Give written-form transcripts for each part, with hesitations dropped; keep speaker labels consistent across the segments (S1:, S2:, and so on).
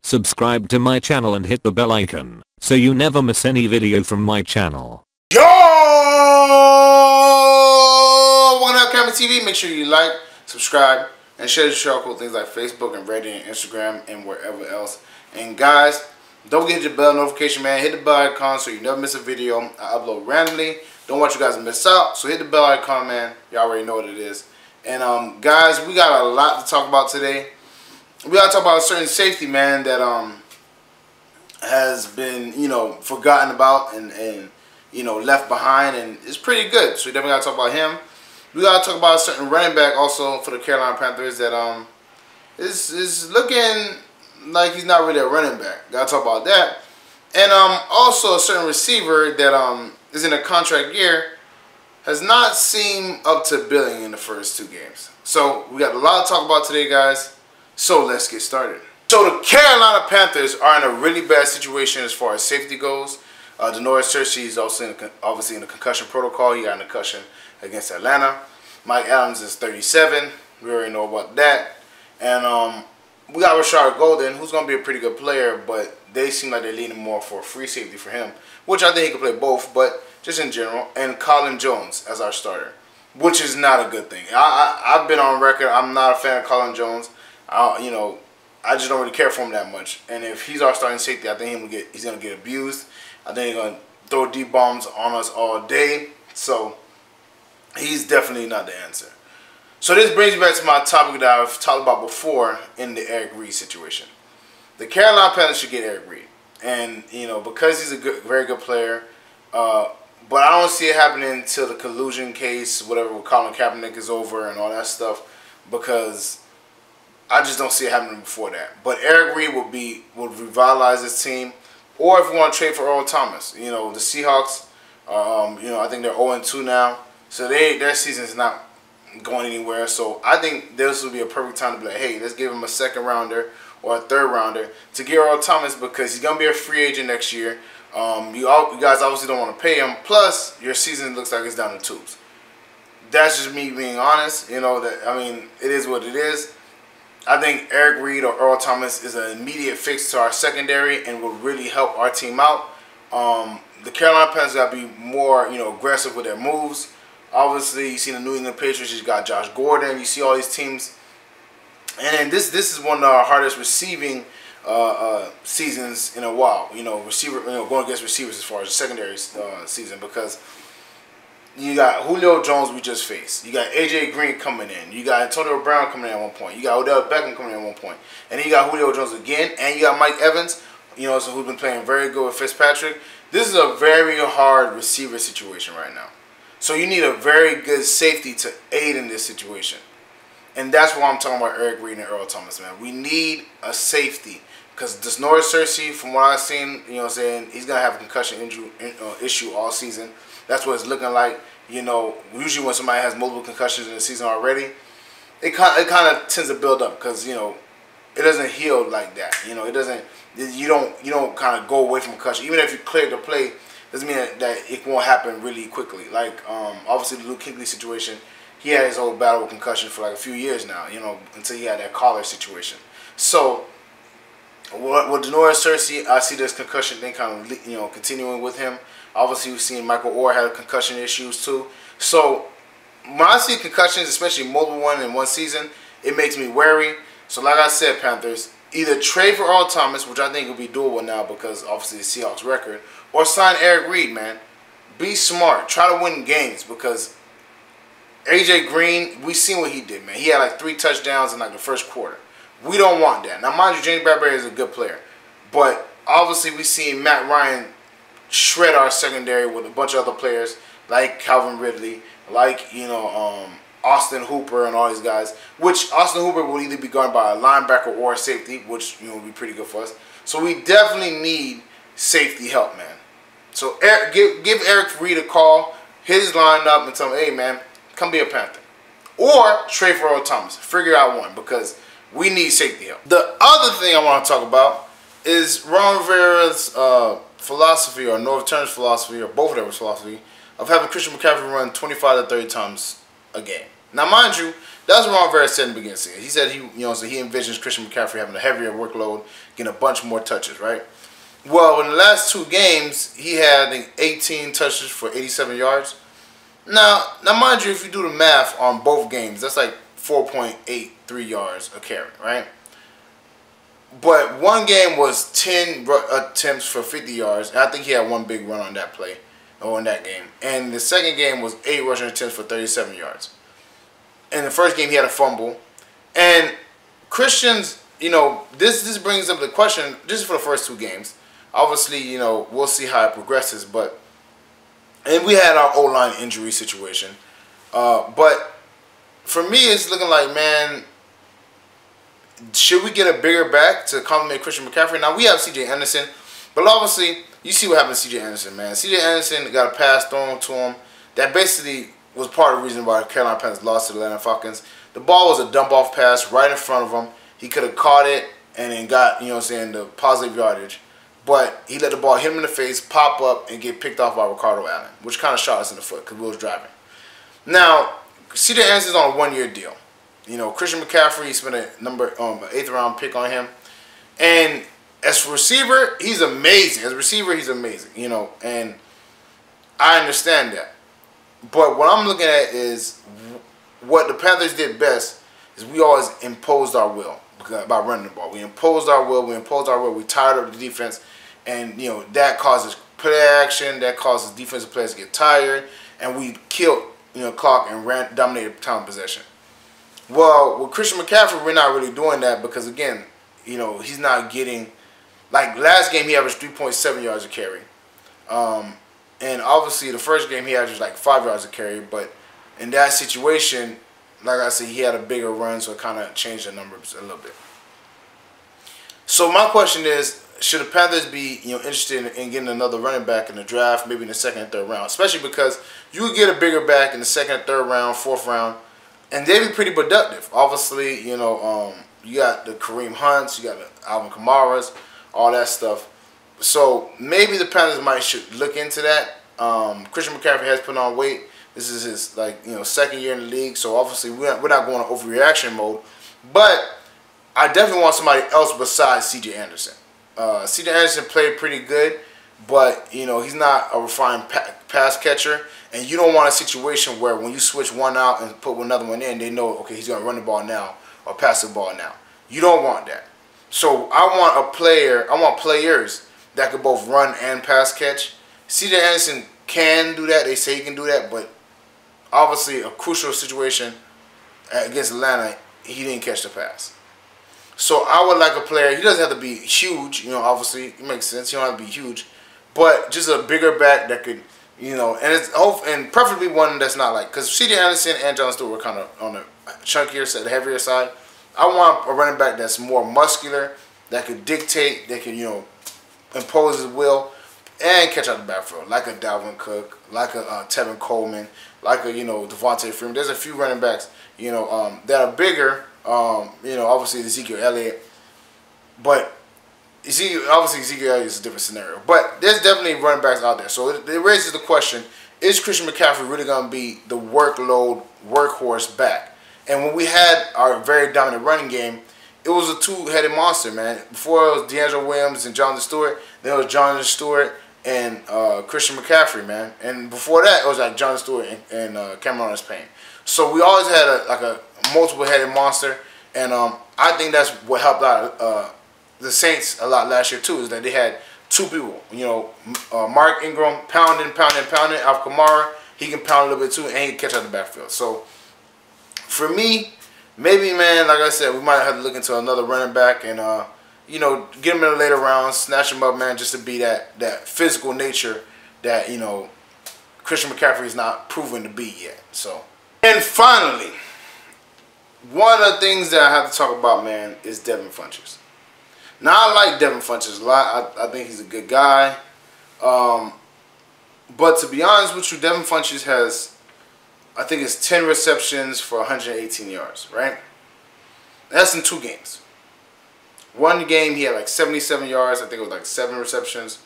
S1: Subscribe to my channel and hit the bell icon so you never miss any video from my channel.
S2: Yo! Welcome to LCameraTV. Make sure you like, subscribe, and share the show with things like Facebook and Reddit and Instagram and wherever else. And guys, don't forget to hit the bell notification, man. Hit the bell icon so you never miss a video. I upload randomly. Don't want you guys to miss out. So hit the bell icon, man. You already know what it is. And guys, we got a lot to talk about today. We got to talk about a certain safety, man, that has been, forgotten about and left behind, and it's pretty good. So we definitely got to talk about him. We got to talk about a certain running back also for the Carolina Panthers that is looking like he's not really a running back. Got to talk about that. And also a certain receiver that is in a contract year has not seemed up to billing in the first 2 games. So we got a lot to talk about today, guys. So let's get started. So the Carolina Panthers are in a really bad situation as far as safety goes. Searcy is also obviously in the concussion protocol. He got a concussion against Atlanta. Mike Adams is 37. We already know about that. And we got Rashard Golden, who's going to be a pretty good player, but they seem like they're leaning more for a free safety for him, which I think he can play both, but just in general. And Colin Jones as our starter, which is not a good thing. I've been on record. I'm not a fan of Colin Jones. I just don't really care for him that much. And if he's our starting safety, I think he's going to get abused. I think he's going to throw deep bombs on us all day. So he's definitely not the answer. So this brings me back to my topic that I've talked about before in the Eric Reid situation. The Carolina Panthers should get Eric Reid. And, because he's a very good player. But I don't see it happening until the collusion case, whatever, with Colin Kaepernick is over and all that stuff. Because I just don't see it happening before that. But Eric Reid would revitalize this team. Or if we want to trade for Earl Thomas. The Seahawks, I think they're 0-2 now. So their season is not going anywhere. So I think this would be a perfect time to be like, hey, let's give him a 2nd rounder or a 3rd rounder to get Earl Thomas, because he's going to be a free agent next year. You guys obviously don't want to pay him. Plus, your season looks like it's down the tubes. That's just me being honest. It is what it is. I think Eric Reid or Earl Thomas is an immediate fix to our secondary and will really help our team out. The Carolina Panthers got to be more, aggressive with their moves. Obviously, you see the New England Patriots, you got Josh Gordon. You see all these teams. And then this is one of our hardest receiving seasons in a while. Going against receivers as far as the secondary season, because you got Julio Jones we just faced. You got AJ Green coming in. You got Antonio Brown coming in at one point. You got Odell Beckham coming in at one point. And then you got Julio Jones again. And you got Mike Evans, so who's been playing very good with Fitzpatrick. This is a very hard receiver situation right now. So you need a very good safety to aid in this situation. And that's why I'm talking about Eric Reid and Earl Thomas, man. We need a safety. Because Searcy, from what I've seen, he's going to have a concussion issue all season. That's what it's looking like. Usually when somebody has multiple concussions in the season already, it kind of tends to build up, because it doesn't heal like that. It doesn't. You don't kind of go away from concussion. Even if you clear the play, doesn't mean that it won't happen really quickly. Like obviously the Luke Kuechly situation, he had his whole battle with concussion for like a few years now. Until he had that collar situation. So with Searcy, I see this concussion thing kind of continuing with him. Obviously, we've seen Michael Orr had concussion issues too. So when I see concussions, especially multiple one in one season, it makes me wary. So like I said, Panthers, either trade for Earl Thomas, which I think will be doable now because obviously the Seahawks record, or sign Eric Reid, man. Be smart. Try to win games, because AJ Green, we seen what he did, man. He had like 3 touchdowns in like the first quarter. We don't want that. Now, mind you, James Bradbury is a good player, but obviously we seen Matt Ryan shred our secondary with a bunch of other players like Calvin Ridley, like Austin Hooper and all these guys. Which Austin Hooper will either be guarded by a linebacker or a safety, which would be pretty good for us. So we definitely need safety help, man. So give Eric Reid a call, hit his line up, and tell him, hey man, come be a Panther, or trade for Earl Thomas. Figure out one, because we need safety help. The other thing I want to talk about is Ron Rivera's philosophy, or Norv Turner's philosophy, or both of their philosophy, of having Christian McCaffrey run 25 to 30 times a game. Now, mind you, that's what Ron Rivera said in the beginning. He said he envisions Christian McCaffrey having a heavier workload, getting a bunch more touches, right? Well, in the last 2 games, he had, I think, 18 touches for 87 yards. Now, mind you, if you do the math on both games, that's like 4.83 yards a carry, right? But one game was 10 attempts for 50 yards, and I think he had one big run on that play, or in that game. And the second game was 8 rushing attempts for 37 yards. In the first game, he had a fumble. And Christian's, this brings up the question, just for the first 2 games. Obviously, we'll see how it progresses, and we had our O-line injury situation. But for me, it's looking like, man, should we get a bigger back to complement Christian McCaffrey? Now, we have C.J. Anderson, but obviously, you see what happened to C.J. Anderson, man. C.J. Anderson got a pass thrown to him. That basically was part of the reason why the Carolina Panthers lost to the Atlanta Falcons. The ball was a dump-off pass right in front of him. He could have caught it and then got, the positive yardage. But he let the ball hit him in the face, pop up, and get picked off by Ricardo Allen, which kind of shot us in the foot because we was driving. Now, C.J. Anderson's on a 1-year deal. Christian McCaffrey spent an 8th round pick on him. And as a receiver, he's amazing. As a receiver, he's amazing, and I understand that. But what I'm looking at is what the Panthers did best is we always imposed our will by running the ball. We imposed our will. We tired up the defense. And, that causes play action. That causes defensive players to get tired. And we killed, clock and dominated time possession. Well, with Christian McCaffrey, we're not really doing that because, again, he's not getting, like last game he averaged 3.7 yards a carry. And obviously the first game he averaged like 5 yards a carry. But in that situation, like I said, he had a bigger run, so it kind of changed the numbers a little bit. So my question is, should the Panthers be interested in getting another running back in the draft, maybe in the 2nd and 3rd round? Especially because you would get a bigger back in the 2nd, 3rd round, 4th round. And they'd be pretty productive. Obviously, you got the Kareem Hunts, you got the Alvin Kamaras, all that stuff. So maybe the Panthers should look into that. Christian McCaffrey has put on weight. This is his 2nd year in the league. So obviously we're not going to overreaction mode. But I definitely want somebody else besides C.J. Anderson. C.J. Anderson played pretty good, but he's not a refined pass catcher. And you don't want a situation where when you switch one out and put another one in, they know, okay, he's going to run the ball now or pass the ball now. You don't want that. So I want players that could both run and pass catch. C.J. Anderson can do that. They say he can do that, but obviously a crucial situation against Atlanta, he didn't catch the pass. So I would like a player. He doesn't have to be huge, obviously it makes sense. He don't have to be huge, but just a bigger back that could. And preferably one that's not because C.J. Anderson and John Stewart were kind of on the chunkier side, the heavier side. I want a running back that's more muscular, that could dictate, that can impose his will, and catch out the backfield, like a Dalvin Cook, like a Tevin Coleman, like a Devontae Freeman. There's a few running backs that are bigger. Obviously Ezekiel Elliott, but. Obviously Ezekiel Elliott is a different scenario. But there's definitely running backs out there. So it raises the question, is Christian McCaffrey really going to be the workload workhorse back? And when we had our very dominant running game, it was a 2-headed monster, man. Before it was D'Angelo Williams and Jonathan Stewart. Then it was Jonathan Stewart and Christian McCaffrey, man. And before that, it was like Jonathan Stewart and Cameron Payne. So we always had a multiple-headed monster. And I think that's what helped out the Saints a lot last year too, is that they had 2 people. Mark Ingram pounding. Alvin Kamara, he can pound a little bit too, and he can catch out the backfield. So for me, maybe, man, like I said, we might have to look into another running back and get him in the later rounds, snatch him up, man, just to be that physical nature that Christian McCaffrey is not proven to be yet. So, and finally, one of the things that I have to talk about, man, is Devin Funchess. Now, I like Devin Funchess a lot. I think he's a good guy. But to be honest with you, Devin Funchess has, I think it's 10 receptions for 118 yards, right? That's in 2 games. One game, he had like 77 yards. I think it was like 7 receptions.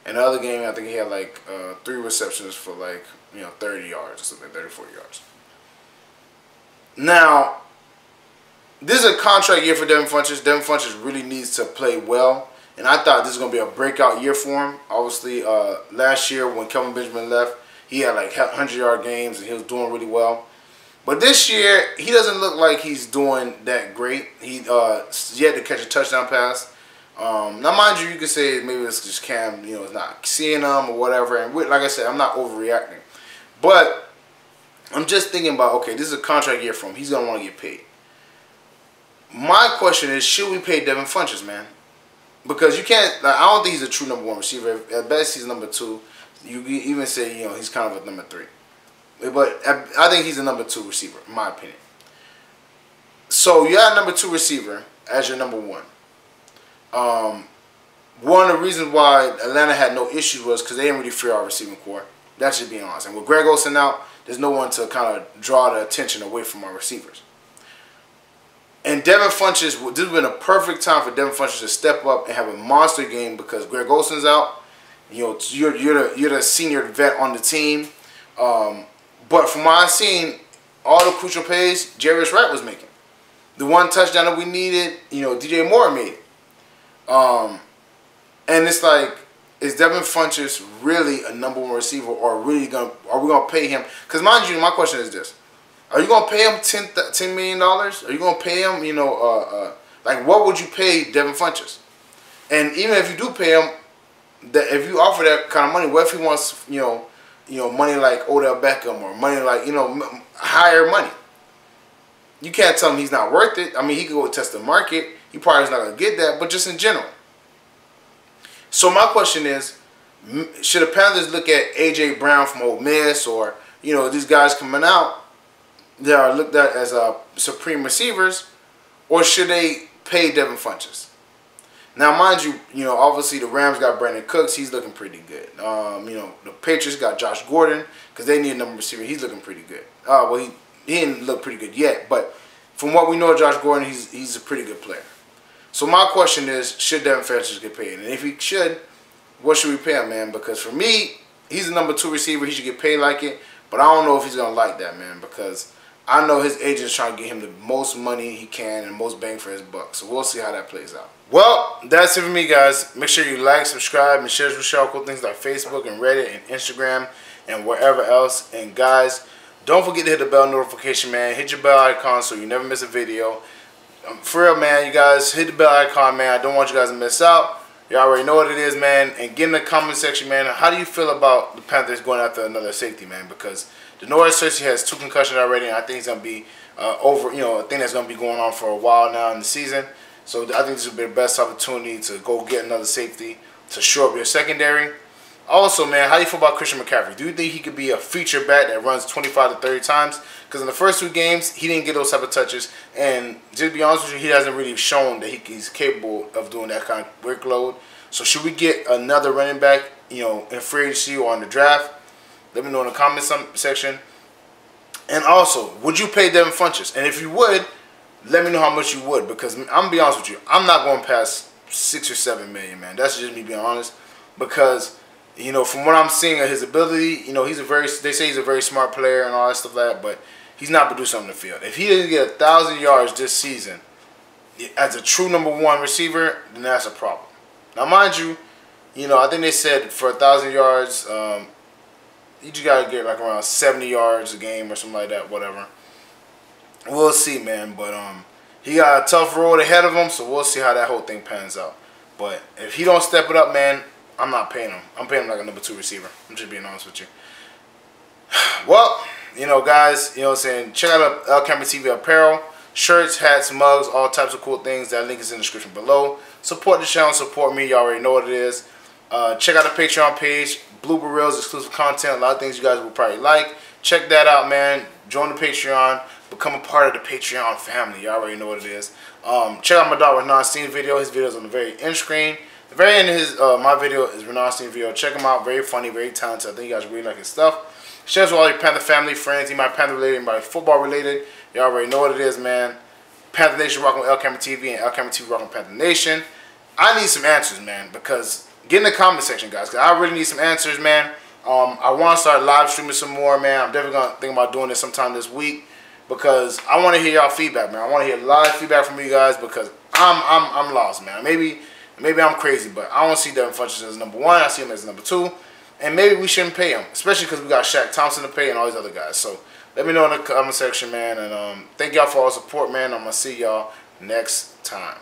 S2: And the other game, I think he had like 3 receptions for like, 30 yards or something, 30, 40 yards. Now, this is a contract year for Devin Funchess. Devin Funchess really needs to play well. And I thought this was going to be a breakout year for him. Obviously, last year when Kelvin Benjamin left, he had like 100-yard games and he was doing really well. But this year, he doesn't look like he's doing that great. He yet to catch a touchdown pass. Now, mind you, you can say maybe it's just Cam, you know, is not seeing them or whatever. And like I said, I'm not overreacting. But I'm just thinking about, okay, this is a contract year for him. He's going to want to get paid. My question is, should we pay Devin Funchess, man? Because you can't, like, I don't think he's a true number 1 receiver. At best, he's number 2. You even say, you know, he's kind of a number 3. But I think he's a number 2 receiver, in my opinion. So you have number 2 receiver as your number 1. One of the reasons why Atlanta had no issues was because they didn't really fear our receiving core. That's just being honest. And with Greg Olsen out, there's no one to kind of draw the attention away from our receivers. And Devin Funchess, this has been a perfect time for Devin Funchess to step up and have a monster game because Greg Olsen's out. You know, you're the senior vet on the team. But from what I've seen, all the crucial plays Jarius Wright was making. The one touchdown that we needed, you know, DJ Moore made it. And it's like, is Devin Funchess really a number 1 receiver, or are we gonna pay him? Because mind you, my question is this: are you gonna pay him $10 million? Are you gonna pay him, you know, like what would you pay Devin Funchess? And even if you do pay him, if you offer that kind of money, what if he wants, you know, money like Odell Beckham or money like, you know, higher money? You can't tell him he's not worth it. I mean, he could go test the market. He probably is not gonna get that, but just in general. So my question is, should the Panthers look at A.J. Brown from Ole Miss, or, you know, these guys coming out that are looked at as supreme receivers, or should they pay Devin Funchess? Now, mind you, you know, obviously the Rams got Brandon Cooks. He's looking pretty good. You know, the Patriots got Josh Gordon because they need a number receiver. He's looking pretty good. Well, he didn't look pretty good yet, but from what we know of Josh Gordon, he's a pretty good player. So my question is, should Devin Funchess get paid? And if he should, what should we pay him, man? Because for me, he's a number 2 receiver. He should get paid like it. But I don't know if he's going to like that, man, because I know his agent's trying to get him the most money he can and most bang for his buck. So we'll see how that plays out. Well, that's it for me, guys. Make sure you like, subscribe, and share cool things like Facebook and Reddit and Instagram and wherever else. And guys, don't forget to hit the bell notification, man. Hit your bell icon so you never miss a video. For real, man, you guys, hit the bell icon, man. I don't want you guys to miss out. You already know what it is, man. And get in the comment section, man. How do you feel about the Panthers going after another safety, man? Because the Searcy has 2 concussions already, and I think it's going to be over, you know, a thing that's going to be going on for a while now in the season. So I think this would be the best opportunity to go get another safety to shore up your secondary. Also, man, how do you feel about Christian McCaffrey? Do you think he could be a feature back that runs 25 to 30 times? Because in the first 2 games, he didn't get those type of touches. And just to be honest with you, he hasn't really shown that he's capable of doing that kind of workload. So should we get another running back, you know, in free agency or on the draft? Let me know in the comment section. And also, would you pay Devin Funchess? And if you would, let me know how much you would. Because I'm going to be honest with you, I'm not going past $6 or $7 million, man. That's just me being honest. Because, you know, from what I'm seeing of his ability, you know, they say he's a very smart player and all that stuff like that, but he's not producing on the field. If he didn't get 1,000 yards this season as a true number 1 receiver, then that's a problem. Now, mind you, you know, I think they said for 1,000 yards, you just got to get like around 70 yards a game or something like that, whatever. We'll see, man, but he got a tough road ahead of him, so we'll see how that whole thing pans out. But if he don't step it up, man, I'm not paying him. I'm paying him like a number 2 receiver. I'm just being honest with you. Well, you know, guys, you know what I'm saying, check out LCameraTV apparel, shirts, hats, mugs, all types of cool things. That link is in the description below. Support the channel, support me. You already know what it is. Check out the Patreon page, blooper reels, exclusive content, a lot of things you guys will probably like. Check that out, man. Join the Patreon. Become a part of the Patreon family. You already know what it is. Check out my dog Renan's video. His video is on the very end screen. The very end of his my video is Renan's video. Check him out. Very funny, very talented. I think you guys really like his stuff. Share with all your Panther family, friends. He might Panther related, anybody football related. You already know what it is, man. Panther Nation rocking with LCameraTV and LCameraTV rocking with Panther Nation. I need some answers, man, because get in the comment section, guys, because I really need some answers, man. I want to start live streaming some more, man. I'm definitely going to think about doing this sometime this week. because I want to hear y'all feedback, man. I want to hear a lot of feedback from you guys because I'm lost, man. Maybe I'm crazy, but I don't see Devin Funchess as number 1. I see him as number 2. And maybe we shouldn't pay him, especially because we got Shaq Thompson to pay and all these other guys. So let me know in the comment section, man. And thank y'all for all the support, man. I'm going to see y'all next time.